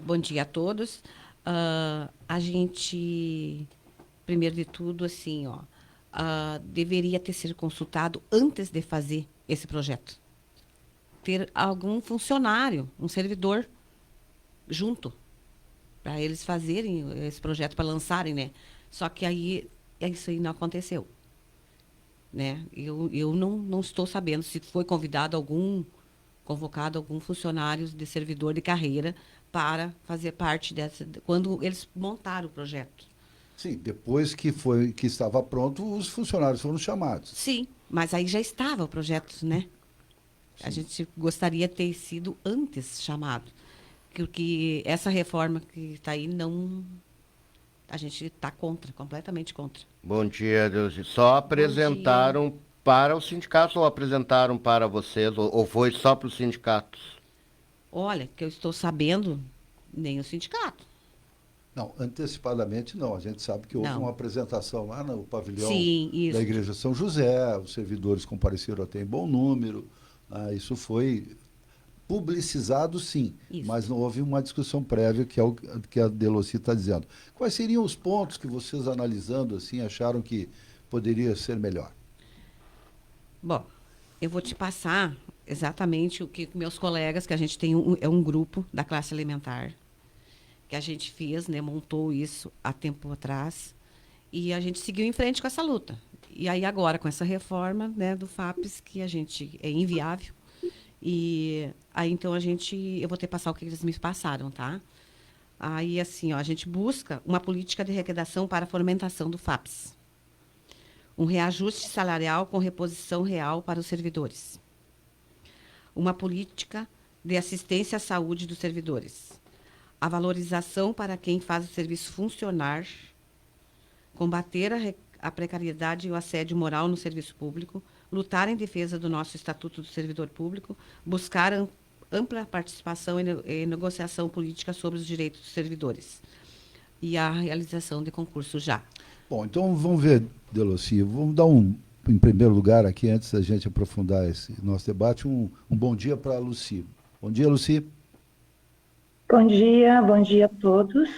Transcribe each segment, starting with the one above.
Bom dia a todos. A gente, primeiro de tudo, assim, ó, deveria ter sido consultado antes de fazer esse projeto. Ter algum funcionário, um servidor junto, para eles fazerem esse projeto, para lançarem, né? Só que aí, isso aí não aconteceu, né? Eu não estou sabendo se foi convocado algum funcionário de servidor de carreira para fazer parte dessa, quando eles montaram o projeto. Sim, depois que estava pronto, os funcionários foram chamados. Sim, mas aí já estava o projeto, né? A Sim. gente gostaria de ter sido antes chamado. Porque essa reforma que está aí, não. A gente está contra, completamente contra. Bom dia, Deus. Só Bom dia. apresentaram para os sindicatos ou apresentaram para vocês? Ou foi só para os sindicatos? Olha, que eu estou sabendo, nem o sindicato. Não, antecipadamente não. A gente sabe que houve Não. uma apresentação lá no pavilhão Sim, da isso. Igreja São José, os servidores compareceram até em bom número. Isso foi publicizado, sim, Isso. mas não houve uma discussão prévia, que é o que a Delossi está dizendo. Quais seriam os pontos que vocês, analisando assim, acharam que poderia ser melhor? Bom, eu vou te passar exatamente o que meus colegas, que a gente tem é um grupo da classe alimentar, que a gente fez, né, montou isso há tempo atrás, e a gente seguiu em frente com essa luta. E aí agora, com essa reforma, né, do FAPES, que a gente é inviável, e aí então eu vou ter que passar o que eles me passaram, tá? Aí assim, ó, a gente busca uma política de arrecadação para a fomentação do FAPES. Um reajuste salarial com reposição real para os servidores. Uma política de assistência à saúde dos servidores. A valorização para quem faz o serviço funcionar. Combater a precariedade e o assédio moral no serviço público. Lutar em defesa do nosso Estatuto do Servidor Público. Buscar ampla participação e negociação política sobre os direitos dos servidores. E a realização de concurso já. Bom, então vamos ver, Delossi, vamos dar em primeiro lugar aqui, antes da gente aprofundar esse nosso debate, um bom dia para a Luci. Bom dia, Luci. Bom dia a todos.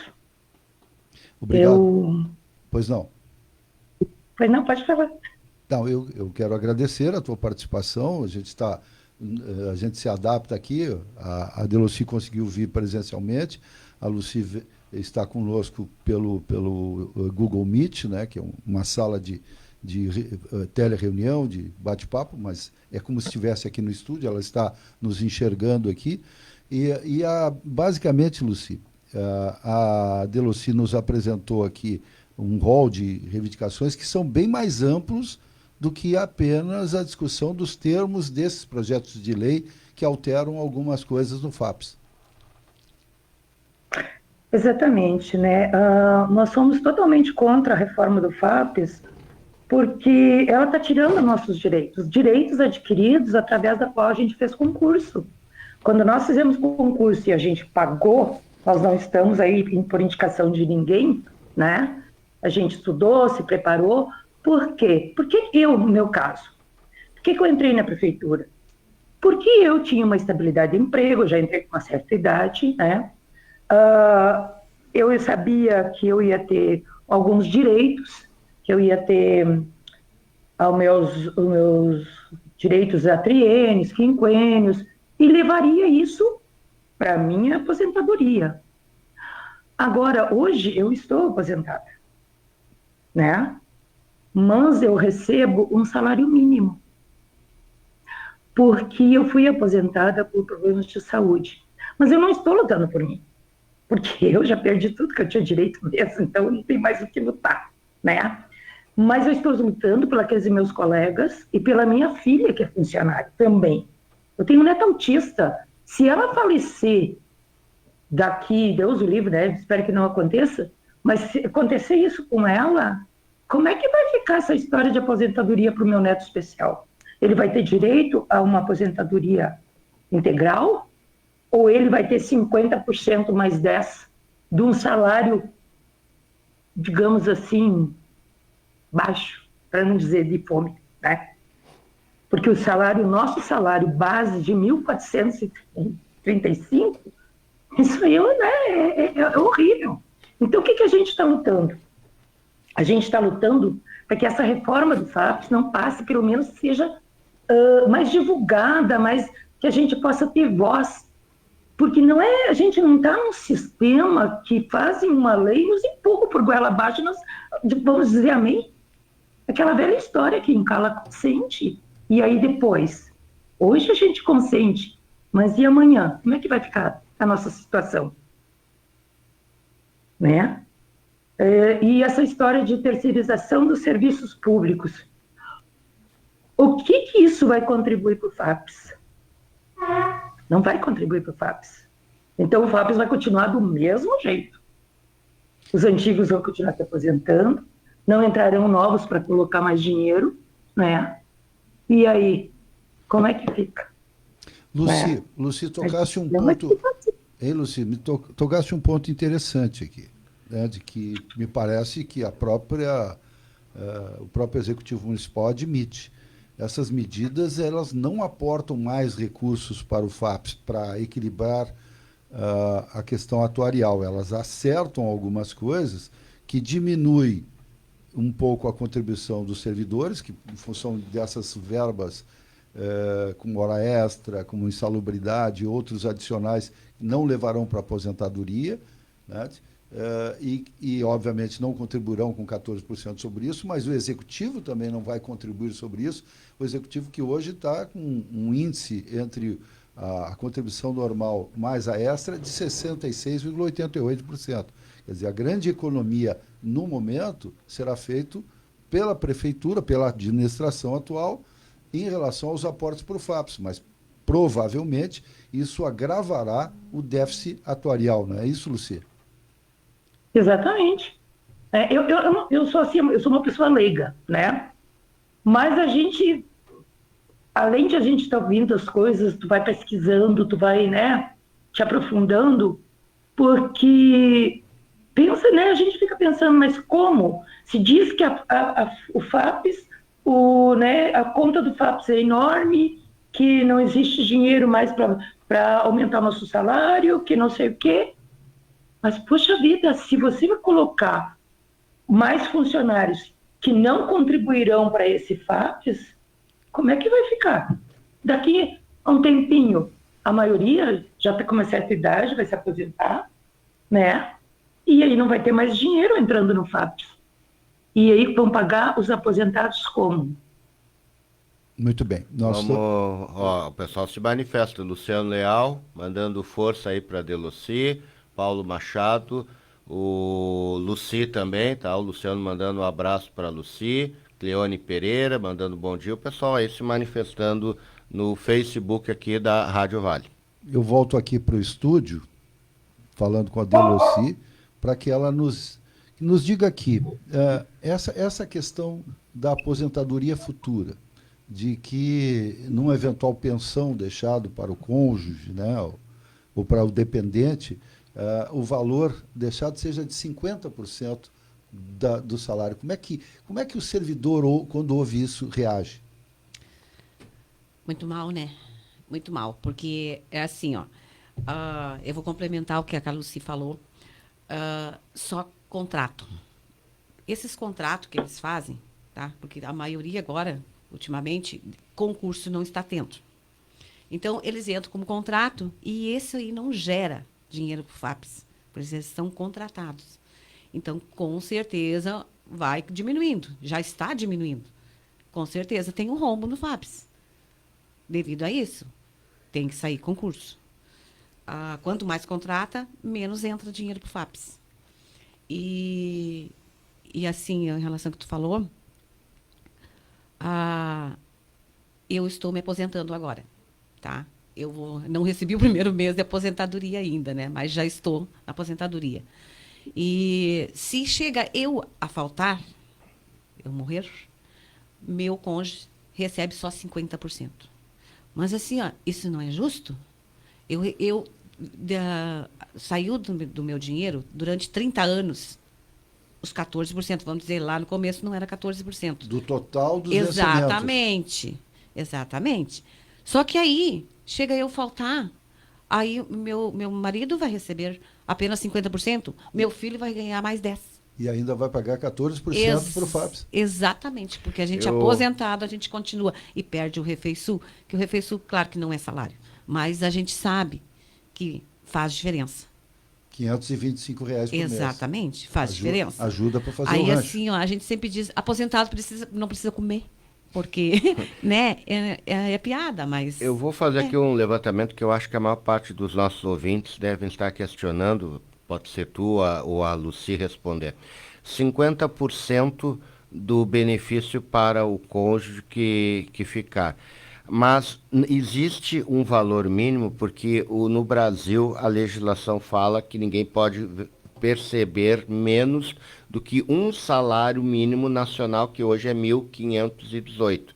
Obrigado. Pois não. Pois não, pode falar. Não, eu quero agradecer a tua participação. A gente se adapta aqui. A Delossi conseguiu vir presencialmente. A Luci está conosco pelo Google Meet, né, que é uma sala de telereunião, de bate-papo, mas é como se estivesse aqui no estúdio. Ela está nos enxergando aqui. Basicamente, Luci, a Delossi nos apresentou aqui um rol de reivindicações que são bem mais amplos do que apenas a discussão dos termos desses projetos de lei que alteram algumas coisas no FAPES. Exatamente, né? Nós somos totalmente contra a reforma do FAPES, porque ela está tirando nossos direitos adquiridos através da qual a gente fez concurso. Quando nós fizemos concurso e a gente pagou, nós não estamos aí por indicação de ninguém, né? A gente estudou, se preparou. Por quê? Porque eu, no meu caso, por que eu entrei na prefeitura? Porque eu tinha uma estabilidade de emprego, eu já entrei com uma certa idade, né? Eu sabia que eu ia ter alguns direitos, que eu ia ter os meus direitos a triênios, quinquênios, e levaria isso para a minha aposentadoria. Agora, hoje, eu estou aposentada, né? Mas eu recebo um salário mínimo, porque eu fui aposentada por problemas de saúde. Mas eu não estou lutando por mim, porque eu já perdi tudo que eu tinha direito mesmo, então não tem mais o que lutar, né? Mas eu estou lutando pelos meus colegas e pela minha filha, que é funcionária também. Eu tenho neta autista. Se ela falecer daqui, Deus o livre, né? Espero que não aconteça, mas se acontecer isso com ela, como é que vai ficar essa história de aposentadoria para o meu neto especial? Ele vai ter direito a uma aposentadoria integral? Ou ele vai ter 50% mais 10% de um salário, digamos assim, baixo, para não dizer de fome, né? Porque o nosso salário base de 1.435, Isso aí né, é horrível. Então, o que a gente está lutando? A gente está lutando para que essa reforma do FAPES não passe, pelo menos seja mais divulgada, mais que a gente possa ter voz. Porque não é, a gente não está num sistema que fazem uma lei e nos empurra por goela abaixo, nós vamos dizer amém. Aquela velha história que encala consente. E aí depois, hoje a gente consente, mas e amanhã? Como é que vai ficar a nossa situação? Né? E essa história de terceirização dos serviços públicos. O que isso vai contribuir para o FAPES? Não vai contribuir para o FAPES. Então, o FAPES vai continuar do mesmo jeito. Os antigos vão continuar se aposentando, não entrarão novos para colocar mais dinheiro, né? E aí, como é que fica? Lucy, tocasse um ponto... Hein, Lucy, tocasse um ponto interessante aqui, né, de que me parece que o próprio Executivo Municipal admite. Essas medidas elas não aportam mais recursos para o FAPES para equilibrar a questão atuarial. Elas acertam algumas coisas que diminuem um pouco a contribuição dos servidores, que em função dessas verbas como hora extra, como insalubridade e outros adicionais, não levarão para a aposentadoria, né? E, obviamente, não contribuirão com 14% sobre isso, mas o Executivo também não vai contribuir sobre isso. O Executivo que hoje está com um índice entre a contribuição normal mais a extra de 66,88%. Quer dizer, a grande economia, no momento, será feita pela Prefeitura, pela administração atual, em relação aos aportes para o FAPES, mas provavelmente isso agravará o déficit atuarial, não é isso, Lucia? Exatamente. Eu sou assim, eu sou uma pessoa leiga, né? Mas a gente, além de a gente estar ouvindo as coisas, tu vai pesquisando, tu vai, né, te aprofundando, porque pensa, né? A gente fica pensando, mas como? Se diz que o FAPES, né, a conta do FAPES é enorme, que não existe dinheiro mais para aumentar nosso salário, que não sei o quê. Mas, poxa vida, se você vai colocar mais funcionários que não contribuirão para esse FAPES, como é que vai ficar? Daqui a um tempinho, a maioria já está com uma certa idade, vai se aposentar, né? E aí não vai ter mais dinheiro entrando no FAPES. E aí vão pagar os aposentados como? Muito bem. O pessoal se manifesta. Luciano Leal, mandando força aí para Delocy, Paulo Machado, o Lucy também, tá? O Luciano mandando um abraço para Lucy, Cleone Pereira mandando bom dia. O pessoal aí se manifestando no Facebook aqui da Rádio Vale. Eu volto aqui para o estúdio, falando com a Delocy, para que ela nos diga aqui, essa questão da aposentadoria futura, de que numa eventual pensão deixado para o cônjuge, né, ou para o dependente, o valor deixado seja de 50% do salário. Como é que o servidor, quando ouve isso, reage? Muito mal, né? Muito mal, porque é assim, ó. Eu vou complementar o que a Lucy falou. Só contrato. Esses contratos que eles fazem, tá? Porque a maioria agora, ultimamente, concurso não está tendo. Então, eles entram como contrato e esse aí não gera dinheiro para o FAPES, porque eles são contratados. Então, com certeza, vai diminuindo. Já está diminuindo. Com certeza, tem um rombo no FAPES. Devido a isso, tem que sair concurso. Quanto mais contrata, menos entra dinheiro para o FAPES. E assim, em relação ao que tu falou, eu estou me aposentando agora, tá? Não recebi o primeiro mês de aposentadoria ainda, né? Mas já estou na aposentadoria. E se chega eu a faltar, eu morrer, meu cônjuge recebe só 50%. Mas assim, ó, isso não é justo? Saiu do meu dinheiro durante 30 anos, os 14%, vamos dizer, lá no começo não era 14%. Do total dos Exatamente. Exatamente. Só que aí, chega eu faltar, Aí meu marido vai receber apenas 50%, meu filho vai ganhar mais 10%. E ainda vai pagar 14% para o FAPS. Exatamente, porque a gente é Eu- aposentado, a gente continua e perde o Refeisul, que o Refeisul, claro que não é salário, mas a gente sabe que faz diferença. R$ 525 por mês. Exatamente, faz diferença. Ajuda para fazer Aí o rancho. assim, ó, a gente sempre diz, aposentado não precisa comer, porque, né, é piada, mas... Eu vou fazer aqui um levantamento que eu acho que a maior parte dos nossos ouvintes devem estar questionando, pode ser tu ou a Lucy responder. 50% do benefício para o cônjuge que ficar. Mas existe um valor mínimo, porque no Brasil a legislação fala que ninguém pode perceber menos do que um salário mínimo nacional, que hoje é 1.518.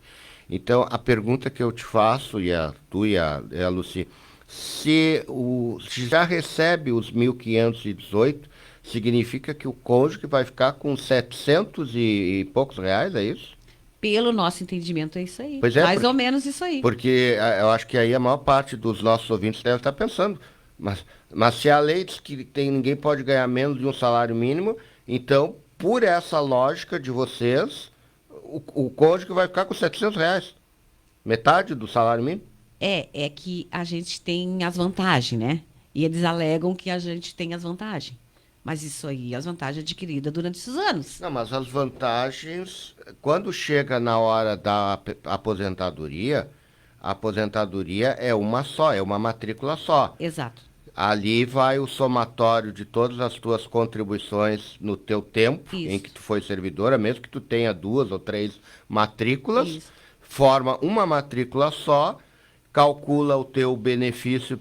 Então, a pergunta que eu te faço, tu e a Lucy, se já recebe os 1.518, significa que o cônjuge vai ficar com 700 e poucos reais, é isso? Pelo nosso entendimento é isso aí. Pois é, Mais ou menos isso aí. Porque eu acho que aí a maior parte dos nossos ouvintes deve estar pensando, mas se a lei diz que ninguém pode ganhar menos de um salário mínimo, então, por essa lógica de vocês, o cônjuge vai ficar com 700 reais. Metade do salário mínimo? É que a gente tem as vantagens, né? E eles alegam que a gente tem as vantagens. Mas isso aí, as vantagens adquiridas durante esses anos. Não, mas as vantagens, quando chega na hora da aposentadoria, a aposentadoria é uma só, é uma matrícula só. Exato. Ali vai o somatório de todas as tuas contribuições no teu tempo, Isso. em que tu foi servidora, mesmo que tu tenha 2 ou 3 matrículas, Isso. forma uma matrícula só, calcula o teu benefício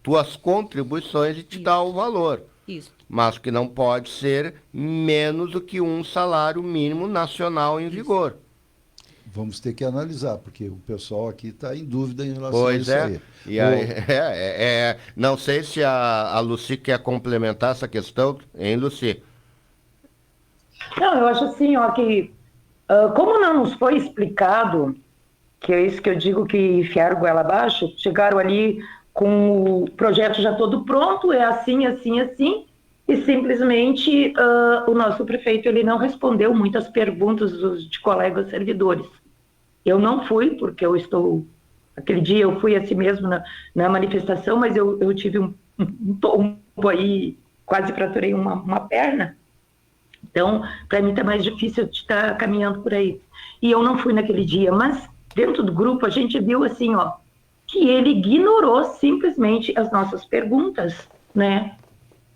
tuas contribuições e te dá o valor. Isso. Mas que não pode ser menos do que um salário mínimo nacional em vigor. Vamos ter que analisar, porque o pessoal aqui está em dúvida em relação Pois a isso é. aí. E aí, não sei se a Lucy quer complementar essa questão, hein, Lucy? Não, eu acho assim, ó, que como não nos foi explicado, que é isso que eu digo que enfiaram goela abaixo, chegaram ali com o projeto já todo pronto, é assim, assim, assim, e simplesmente o nosso prefeito ele não respondeu muitas perguntas de colegas servidores. Eu não fui, porque aquele dia eu fui assim mesmo na manifestação, mas eu tive um tombo aí, quase fraturei uma perna. Então, para mim está mais difícil de estar caminhando por aí. E eu não fui naquele dia, mas dentro do grupo a gente viu assim, ó, que ele ignorou simplesmente as nossas perguntas, né?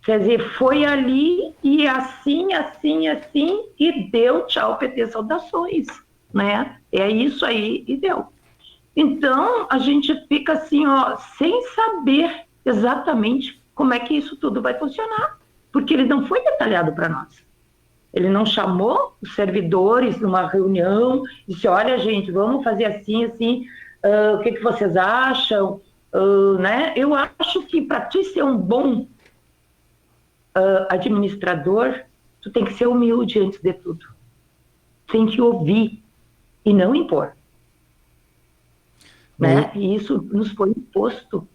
Quer dizer, foi ali e assim, assim, assim, e deu tchau, PT, saudações, né? É isso aí e deu. Então, a gente fica assim, ó, sem saber exatamente como é que isso tudo vai funcionar, porque ele não foi detalhado para nós. Ele não chamou os servidores numa reunião, disse, olha, gente, vamos fazer assim, assim, o que vocês acham? Né? Eu acho que para ti ser um bom administrador, tu tem que ser humilde antes de tudo. Tem que ouvir e não impor. Né? E isso nos foi imposto.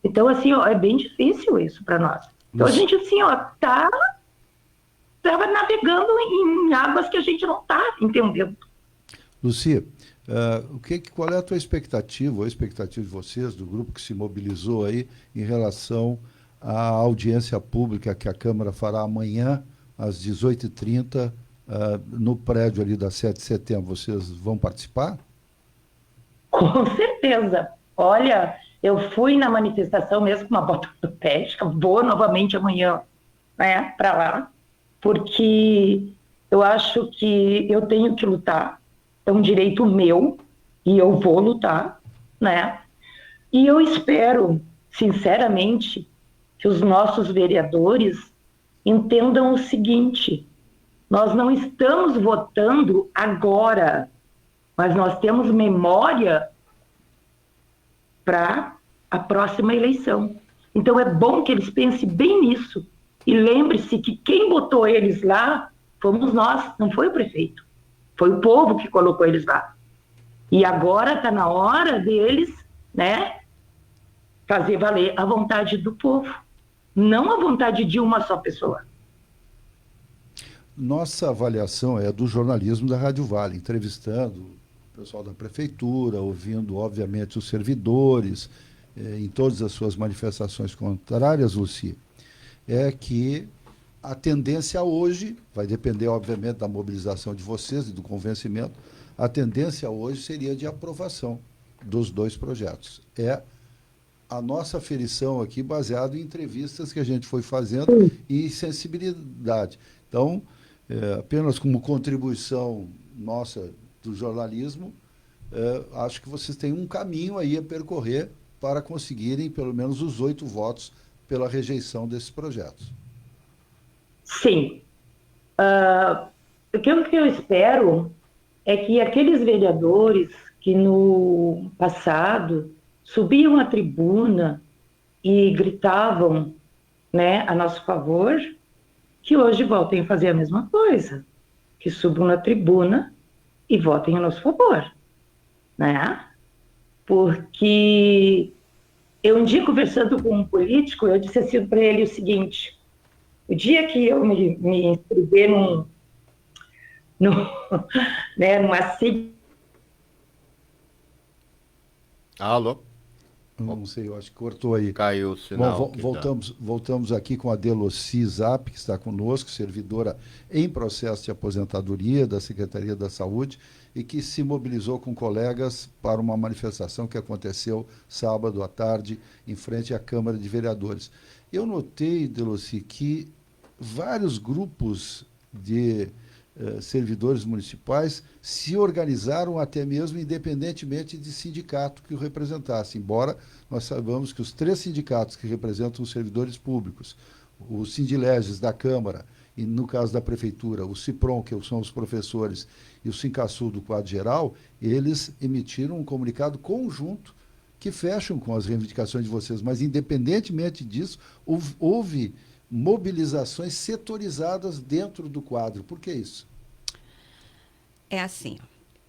Então, assim, ó, é bem difícil isso para nós. Então, a gente, assim, ó, estava navegando em águas que a gente não está entendendo. Lucia, qual é a tua expectativa, ou a expectativa de vocês, do grupo que se mobilizou aí, em relação à audiência pública que a Câmara fará amanhã, às 18h30, no prédio ali da 7 de setembro? Vocês vão participar? Com certeza. Olha, eu fui na manifestação mesmo com uma bota ortopédica, vou novamente amanhã, né, para lá, porque eu acho que eu tenho que lutar, é um direito meu, e eu vou lutar, né? E eu espero, sinceramente, que os nossos vereadores entendam o seguinte, nós não estamos votando agora, mas nós temos memória para a próxima eleição. Então é bom que eles pensem bem nisso. E lembre-se que quem botou eles lá fomos nós, não foi o prefeito. Foi o povo que colocou eles lá. E agora está na hora deles, né, fazer valer a vontade do povo, não a vontade de uma só pessoa. Nossa avaliação é do jornalismo da Rádio Vale, entrevistando o pessoal da prefeitura, ouvindo, obviamente, os servidores, em todas as suas manifestações contrárias, Luci, é que a tendência hoje, vai depender, obviamente, da mobilização de vocês e do convencimento, a tendência hoje seria de aprovação dos 2 projetos. É a nossa aferição aqui baseada em entrevistas que a gente foi fazendo e sensibilidade. Então, apenas como contribuição nossa do jornalismo, acho que vocês têm um caminho aí a percorrer para conseguirem pelo menos os 8 votos pela rejeição desses projetos. Sim. O que eu espero é que aqueles vereadores que no passado subiam à tribuna e gritavam, né, a nosso favor, que hoje voltem a fazer a mesma coisa, que subam na tribuna e votem a nosso favor, né? Porque eu um dia conversando com um político, eu disse assim para ele o seguinte: o dia que eu me inscrever numa sigla. Alô? Não sei, eu acho que cortou aí. Caiu o sinal. Bom, voltamos aqui com a Delocy Zap, que está conosco, servidora em processo de aposentadoria da Secretaria da Saúde e que se mobilizou com colegas para uma manifestação que aconteceu sábado à tarde em frente à Câmara de Vereadores. Eu notei, Delocy, que vários grupos de servidores municipais se organizaram até mesmo independentemente de sindicato que o representasse, embora nós saibamos que os 3 sindicatos que representam os servidores públicos, o Sindileges da Câmara e, no caso da Prefeitura, o CIPROM, que são os professores, e o Sincasul do quadro geral, eles emitiram um comunicado conjunto que fecham com as reivindicações de vocês, mas independentemente disso, houve mobilizações setorizadas dentro do quadro. Por que isso? É assim,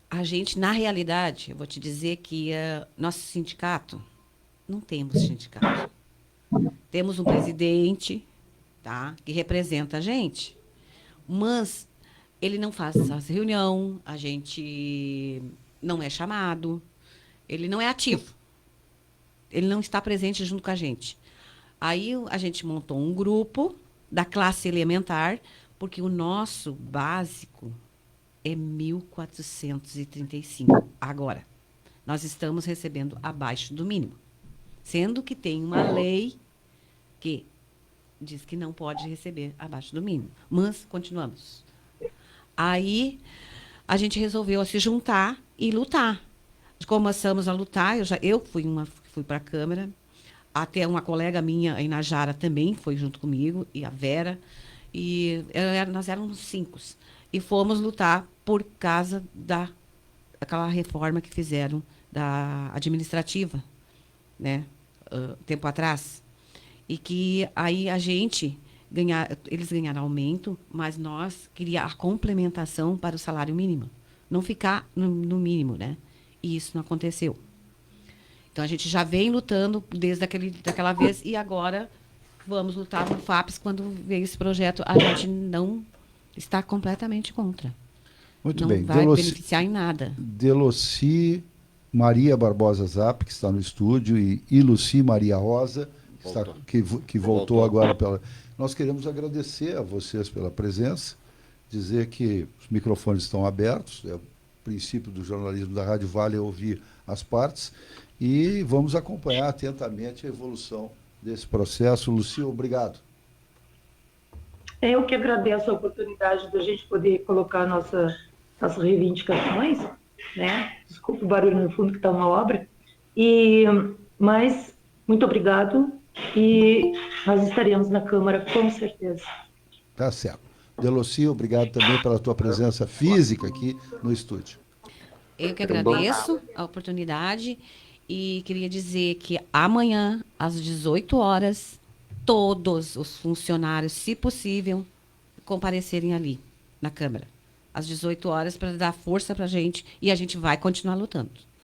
a gente, na realidade, eu vou te dizer que nosso sindicato, não temos sindicato. Temos um presidente, tá, que representa a gente, mas ele não faz as reuniões, a gente não é chamado, ele não é ativo. Ele não está presente junto com a gente. Aí a gente montou um grupo da classe elementar, porque o nosso básico é 1.435. Agora, nós estamos recebendo abaixo do mínimo, sendo que tem uma lei que diz que não pode receber abaixo do mínimo. Mas continuamos. Aí a gente resolveu se juntar e lutar. Começamos a lutar, eu fui para a Câmara. Até uma colega minha, a Inajara, também foi junto comigo, e a Vera, e nós éramos 5. E fomos lutar por causa daquela reforma que fizeram da administrativa, né, tempo atrás. E que aí eles ganharam aumento, mas nós queríamos a complementação para o salário mínimo. Não ficar no mínimo, né? E isso não aconteceu. Então, a gente já vem lutando desde daquela vez e agora vamos lutar no FAPES. Quando veio esse projeto, a gente não está completamente contra. Muito não bem. vai beneficiar em nada. Delocy Maria Barbosa Zap, que está no estúdio, e Lucy Maria Rosa, que voltou agora. Nós queremos agradecer a vocês pela presença, dizer que os microfones estão abertos, é o princípio do jornalismo da Rádio Vale é ouvir as partes, e vamos acompanhar atentamente a evolução desse processo. Lucy, obrigado. Eu que agradeço a oportunidade da gente poder colocar nossas reivindicações, né? Desculpa o barulho no fundo que está uma obra. Mas muito obrigado e nós estaremos na Câmara com certeza. Tá certo. Delocy, obrigado também pela tua presença física aqui no estúdio. Eu que agradeço a oportunidade e queria dizer que amanhã, às 18 horas, todos os funcionários, se possível, comparecerem ali, na Câmara. Às 18 horas, para dar força para a gente, e a gente vai continuar lutando.